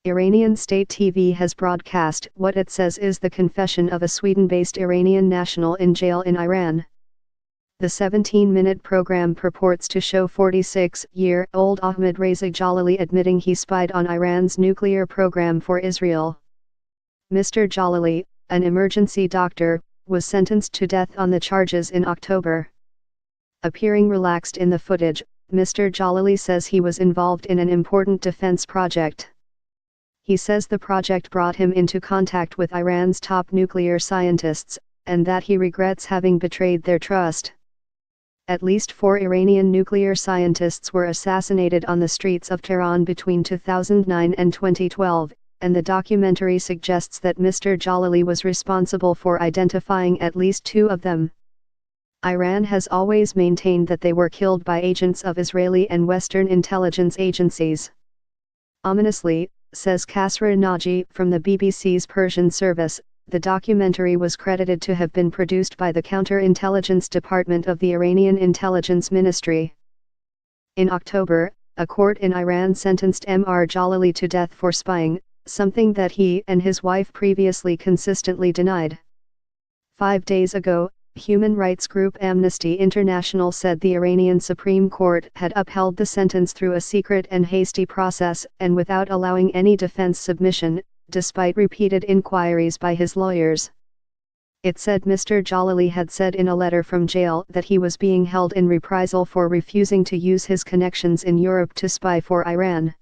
Iranian state TV has broadcast what it says is the confession of a Sweden-based Iranian national in jail in Iran. The 17-minute program purports to show 46-year-old Ahmed Reza Jalali admitting he spied on Iran's nuclear program for Israel. Mr. Jalali, an emergency doctor, was sentenced to death on the charges in October. Appearing relaxed in the footage, Mr. Jalali says he was involved in an important defense project. He says the project brought him into contact with Iran's top nuclear scientists, and that he regrets having betrayed their trust. At least 4 Iranian nuclear scientists were assassinated on the streets of Tehran between 2009 and 2012, and the documentary suggests that Mr. Jalali was responsible for identifying at least 2 of them. Iran has always maintained that they were killed by agents of Israeli and Western intelligence agencies. Ominously, says Kasra Naji from the BBC's Persian service, the documentary was credited to have been produced by the Counterintelligence Department of the Iranian Intelligence Ministry. In October, a court in Iran sentenced Mr. Jalali to death for spying, something that he and his wife previously consistently denied. 5 days ago, human rights group Amnesty International said the Iranian Supreme Court had upheld the sentence through a secret and hasty process and without allowing any defense submission, despite repeated inquiries by his lawyers. It said Mr. Jalali had said in a letter from jail that he was being held in reprisal for refusing to use his connections in Europe to spy for Iran.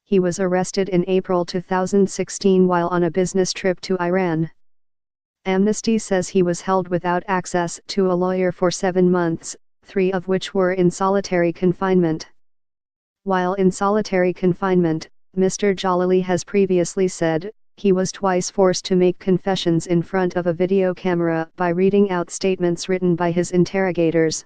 He was arrested in April 2016 while on a business trip to Iran. Amnesty says he was held without access to a lawyer for 7 months, 3 of which were in solitary confinement. While in solitary confinement, Mr. Jalali has previously said, he was twice forced to make confessions in front of a video camera by reading out statements written by his interrogators.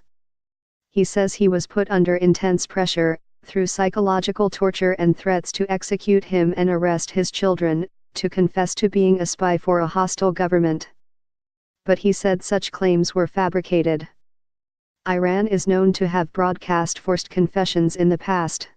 He says he was put under intense pressure, through psychological torture and threats to execute him and arrest his children, to confess to being a spy for a hostile government. But he said such claims were fabricated. Iran is known to have broadcast forced confessions in the past.